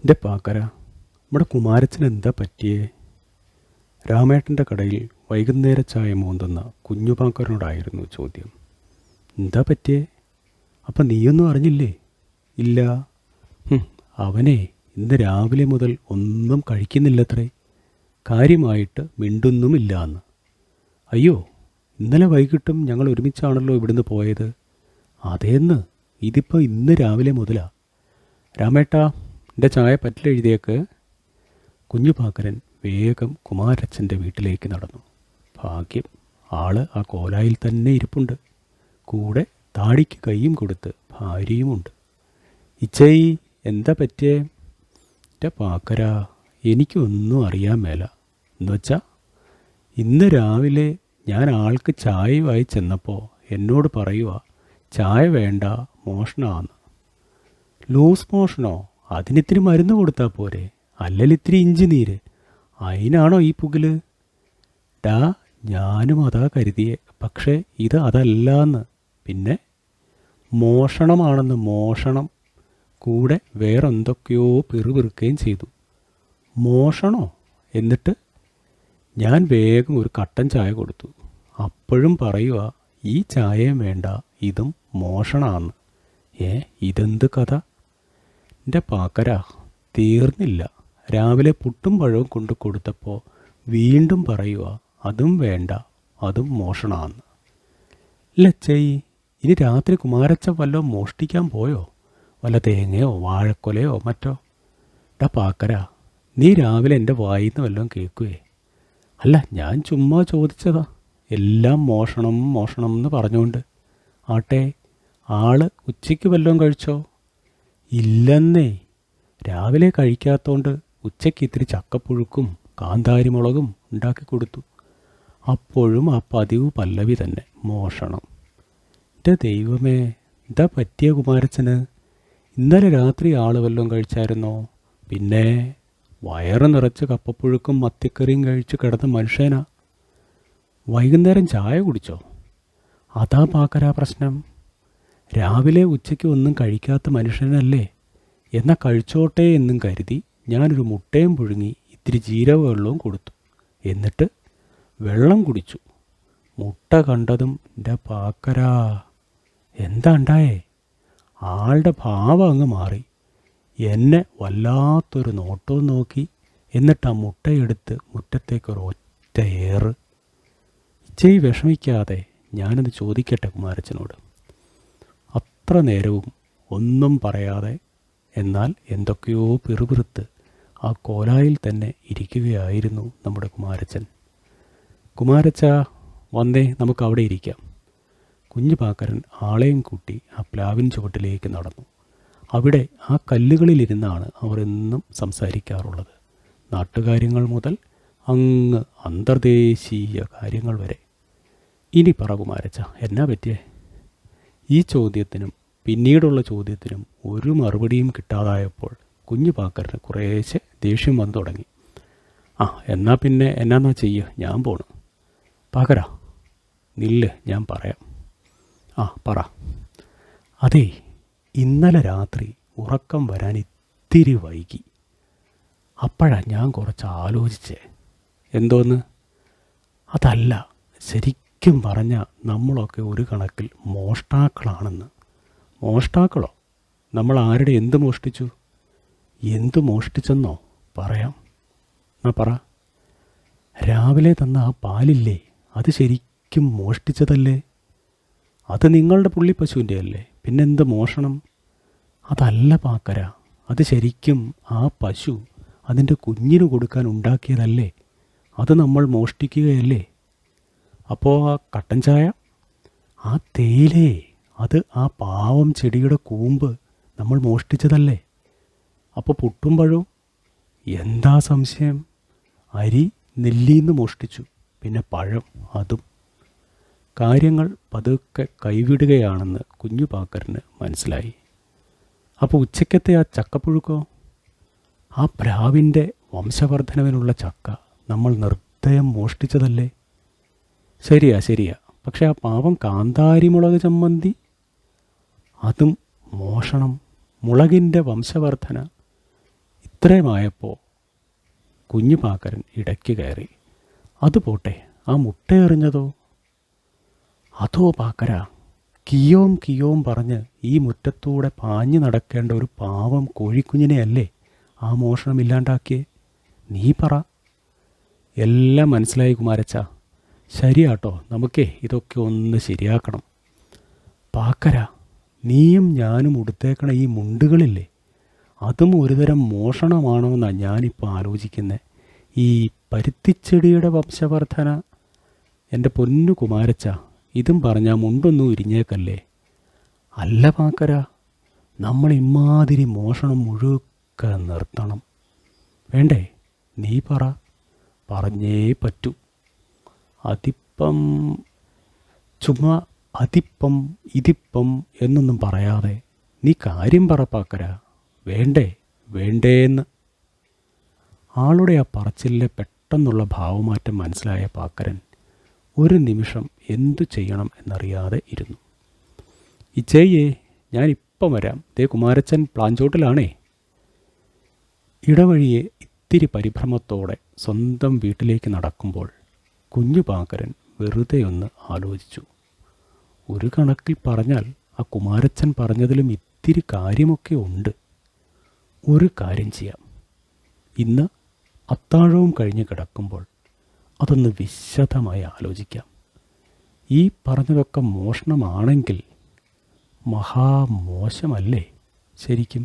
എൻ്റെ പാക്കര, നമ്മുടെ കുമാരച്ചന് എന്താ പറ്റിയേ? രാമേട്ടൻ്റെ കടയിൽ വൈകുന്നേര ചായ മോന്തുന്ന കുഞ്ഞുപാക്കരനോടായിരുന്നു ചോദ്യം. എന്താ പറ്റിയേ? അപ്പം നീയൊന്നും അറിഞ്ഞില്ലേ? ഇല്ല. അവനെ ഇന്ന് രാവിലെ മുതൽ ഒന്നും കഴിക്കുന്നില്ലത്രേ. കാര്യമായിട്ട് മിണ്ടുന്നുമില്ല എന്ന്. അയ്യോ, ഇന്നലെ വൈകിട്ടും ഞങ്ങൾ ഒരുമിച്ചാണല്ലോ ഇവിടുന്ന് പോയത്. അതേന്ന്, ഇതിപ്പോൾ ഇന്ന് രാവിലെ മുതലാ. രാമേട്ടാ, എൻ്റെ ചായ പറ്റിലെഴുതിയേക്ക്. കുഞ്ഞുപാക്കരൻ വേഗം കുമാരച്ചൻ്റെ വീട്ടിലേക്ക് നടന്നു. ഭാഗ്യം, ആള് ആ കോലായിൽ തന്നെ ഇരിപ്പുണ്ട്. കൂടെ താടിക്ക് കൈയും കൊടുത്ത് ഭാര്യയുമുണ്ട്. ഇച്ചയി, എന്താ പറ്റിയേ? എൻ്റെ പാക്കരാ, എനിക്കൊന്നും അറിയാൻ മേല. എന്നുവെച്ചാൽ ഇന്ന് രാവിലെ ഞാൻ ആൾക്ക് ചായയുമായി ചെന്നപ്പോൾ എന്നോട് പറയുക, ചായ വേണ്ട, മോഷണമാണെന്ന്. ലൂസ് മോഷനോ? അതിനിത്തിരി മരുന്ന് കൊടുത്താൽ പോരെ? അല്ലെങ്കിൽ ഇത്തിരി ഇഞ്ചി നീര്? അതിനാണോ ഈ പുകില്? ഡാ, ഞാനും അതാ കരുതിയേ. പക്ഷേ ഇത് അതല്ലാന്ന്. പിന്നെ മോഷണമാണെന്ന്. മോഷണം. കൂടെ വേറെന്തൊക്കെയോ പിറുപിറുക്കുകയും ചെയ്തു. മോഷണോ? എന്നിട്ട് ഞാൻ വേഗം ഒരു കട്ടൻ ചായ കൊടുത്തു. അപ്പോഴും പറയുക, ഈ ചായയും വേണ്ട, ഇതും മോഷണമാണെന്ന്. ഇതെന്ത് കഥ? എൻ്റെ പാക്കരാ, തീർന്നില്ല. രാവിലെ പുട്ടും പഴവും കൊണ്ട് കൊടുത്തപ്പോൾ വീണ്ടും പറയുക, അതും വേണ്ട, അതും മോഷണമാണെന്ന്. ലച്ചയി, ഇനി രാത്രി കുമാരച്ച വല്ലതും മോഷ്ടിക്കാൻ പോയോ? വല്ല തേങ്ങയോ വാഴക്കൊലയോ മറ്റോ? ഡാ പാക്കരാ, നീ രാവിലെ എൻ്റെ വായിന്ന് വല്ലതും കേൾക്കുവേ? അല്ല, ഞാൻ ചുമ്മാ ചോദിച്ചതാ. എല്ലാം മോഷണം മോഷണം എന്ന് പറഞ്ഞുകൊണ്ട്. ആട്ടെ, ആള് ഉച്ചയ്ക്ക് വല്ലതും കഴിച്ചോ? ഇല്ലെന്നേ. രാവിലെ കഴിക്കാത്തോണ്ട് ഉച്ചയ്ക്ക് ഇത്തിരി ചക്കപ്പുഴുക്കും കാന്താരിമുളകും ഉണ്ടാക്കി കൊടുത്തു. അപ്പോഴും ആ പതിവ് പല്ലവി തന്നെ, മോഷണം. എൻ്റെ ദൈവമേ, എന്താ പറ്റിയ കുമാരച്ചന്? ഇന്നലെ രാത്രി ആള് വല്ലതും കഴിച്ചായിരുന്നോ? പിന്നെ വയറ് നിറച്ച് കപ്പപ്പുഴുക്കും മത്തിക്കറിയും കഴിച്ച് കിടന്ന മനുഷ്യനാ. വൈകുന്നേരം ചായ കുടിച്ചോ? അതാ പാക്കരാ പ്രശ്നം. രാവിലെ ഉച്ചയ്ക്ക് ഒന്നും കഴിക്കാത്ത മനുഷ്യനല്ലേ. എന്നാൽ കഴിച്ചോട്ടെ എന്നും കരുതി ഞാനൊരു മുട്ടയും പുഴുങ്ങി ഇത്തിരി ജീരക വെള്ളവും കൊടുത്തു. എന്നിട്ട് വെള്ളം കുടിച്ചു. മുട്ട കണ്ടതും എൻ്റെ പാക്കരാ, എന്താ ഉണ്ടായേ? ആളുടെ ഭാവം അങ്ങ് മാറി. എന്നെ വല്ലാത്തൊരു നോട്ടവും നോക്കി. എന്നിട്ട് ആ മുട്ടയെടുത്ത് മുറ്റത്തേക്കൊരു ഒറ്റ ഏറ്. ഇച്ചയി വിഷമിക്കാതെ, ഞാനത് ചോദിക്കട്ടെ കുമാരച്ചനോട്? അത്ര നേരവും ഒന്നും പറയാതെ, എന്നാൽ എന്തൊക്കെയോ പിറുപിറുത്ത് ആ കോലായിൽ തന്നെ ഇരിക്കുകയായിരുന്നു നമ്മുടെ കുമാരച്ചൻ. കുമാരച്ച, വന്നേ, നമുക്ക് അവിടെ ഇരിക്കാം. കുഞ്ഞുപാക്കരൻ ആളെയും കൂട്ടി ആ പ്ലാവിൻ ചുവട്ടിലേക്ക് നടന്നു. അവിടെ ആ കല്ലുകളിലിരുന്നാണ് അവർ എന്നും സംസാരിക്കാറുള്ളത്. നാട്ടുകാര്യങ്ങൾ മുതൽ അങ്ങ് അന്തർദേശീയ കാര്യങ്ങൾ വരെ. ഇനി പറ കുമാരച്ച, എന്നാ പറ്റിയേ? ഈ ചോദ്യത്തിനും പിന്നീടുള്ള ചോദ്യത്തിനും ഒരു മറുപടിയും കിട്ടാതായപ്പോൾ കുഞ്ഞുപാക്കരന് കുറേശ്ശെ ദേഷ്യം വന്നു തുടങ്ങി. എന്നാ പിന്നെ എന്നാ ചെയ്യുക, ഞാൻ പോണു. പാക്കര, നില്ല്, ഞാൻ പറയാം. പറ. അതേ, ഇന്നലെ രാത്രി ഉറക്കം വരാൻ ഇത്തിരി വൈകി. അപ്പോഴാ ഞാൻ കുറച്ച് ആലോചിച്ചേ. എന്തോന്ന്? അതല്ല, ശരിക്കും പറഞ്ഞാൽ നമ്മളൊക്കെ ഒരു കണക്കിൽ മോഷ്ടാക്കളാണെന്ന്. മോഷ്ടാക്കളോ? നമ്മൾ ആരുടെ എന്ത് മോഷ്ടിച്ചു? എന്തു മോഷ്ടിച്ചെന്നോ? പറയാം. പറ. രാവിലെ തന്ന ആ പാലില്ലേ, അത് ശരിക്കും മോഷ്ടിച്ചതല്ലേ? അത് നിങ്ങളുടെ പുള്ളിപ്പശുവിൻ്റെ അല്ലേ, പിന്നെന്ത് മോഷണം? അതല്ല പാക്കര, അത് ശരിക്കും ആ പശു അതിൻ്റെ കുഞ്ഞിന് കൊടുക്കാൻ ഉണ്ടാക്കിയതല്ലേ? അത് നമ്മൾ മോഷ്ടിക്കുകയല്ലേ? അപ്പോൾ ആ കട്ടൻ ചായ, ആ തേയിലേ, അത് ആ പാവം ചെടിയുടെ കൂമ്പ് നമ്മൾ മോഷ്ടിച്ചതല്ലേ? അപ്പോൾ പുട്ടും പഴവും? എന്താ സംശയം? അരി നെല്ലിന്ന് മോഷ്ടിച്ചു, പിന്നെ പഴം അതും. കാര്യങ്ങൾ പതുക്കെ കൈവിടുകയാണെന്ന് കുഞ്ഞുപാക്കരന് മനസ്സിലായി. അപ്പോൾ ഉച്ചയ്ക്കത്തെ ആ ചക്കപ്പുഴുക്കോ? ആ പ്ലാവിൻ്റെ വംശവർദ്ധനവിനുള്ള ചക്ക നമ്മൾ നിർദ്ദയം മോഷ്ടിച്ചതല്ലേ? ശരിയാ. പക്ഷെ ആ പാവം കാന്താരിമുളക് ചമ്മന്തി, അതും മോഷണം. മുളകിൻ്റെ വംശവർദ്ധന ഇത്രയുമായപ്പോൾ കുഞ്ഞു പാക്കരൻ ഇടയ്ക്ക് കയറി. അത് പോട്ടെ, ആ മുട്ട എറിഞ്ഞതോ? അതോ പാക്കര, കിയോം കിയോം പറഞ്ഞ് ഈ മുറ്റത്തൂടെ പാഞ്ഞു നടക്കേണ്ട ഒരു പാവം കോഴിക്കുഞ്ഞിനെയല്ലേ ആ മോഷണം ഇല്ലാണ്ടാക്കിയേ? നീ പറ. എല്ലാം മനസ്സിലായി കുമാരച്ച. ശരിയാട്ടോ, നമുക്കേ ഇതൊക്കെ ഒന്ന് ശരിയാക്കണം. പാക്കര, നീയും ഞാനും ഉടുത്തേക്കണ ഈ മുണ്ടുകളില്ലേ, അതും ഒരുതരം മോഷണമാണോ എന്നാണ് ഞാനിപ്പോൾ ആലോചിക്കുന്നത്. ഈ പരുത്തിച്ചെടിയുടെ വംശവർധന. എൻ്റെ പൊന്നു കുമാരച്ച, ഇതും പറഞ്ഞാൽ മുണ്ടൊന്നും ഇരിഞ്ഞേക്കല്ലേ. അല്ല പാക്കര, നമ്മൾ ഇമാതിരി മോഷണം മുഴുക്കെ നിർത്തണം. വേണ്ടേ? നീ പറ. പറഞ്ഞേ പറ്റൂ. അതിപ്പം ചുമ്മാ അതിപ്പം ഇതിപ്പം എന്നൊന്നും പറയാതെ നീ കാര്യം പറ പാക്കര. വേണ്ടേ വേണ്ടേന്ന്. ആളുടെ ആ പറച്ചിലെ പെട്ടെന്നുള്ള ഭാവമാറ്റം മനസ്സിലായ പാക്കരൻ ഒരു നിമിഷം എന്തു ചെയ്യണം എന്നറിയാതെ ഇരുന്നു. ഇച്ചേയേ, ഞാനിപ്പം വരാം. ദേ കുമാരച്ചൻ പ്ലാഞ്ചോട്ടിലാണേ. ഇടവഴിയെ ഇത്തിരി പരിഭ്രമത്തോടെ സ്വന്തം വീട്ടിലേക്ക് നടക്കുമ്പോൾ കുഞ്ഞു പാക്കരൻ വെറുതെ ഒന്ന് ആലോചിച്ചു. ഒരു കണക്കിൽ പറഞ്ഞാൽ ആ കുമാരച്ചൻ പറഞ്ഞതിലും ഇത്തിരി കാര്യമൊക്കെ ഉണ്ട്. ഒരു കാര്യം ചെയ്യാം, ഇന്ന് അത്താഴവും കഴിഞ്ഞ് കിടക്കുമ്പോൾ അതൊന്ന് വിശദമായി ആലോചിക്കാം. ഈ പറഞ്ഞതൊക്കെ മോഷണമാണെങ്കിൽ മഹാമോശമല്ലേ ശരിക്കും?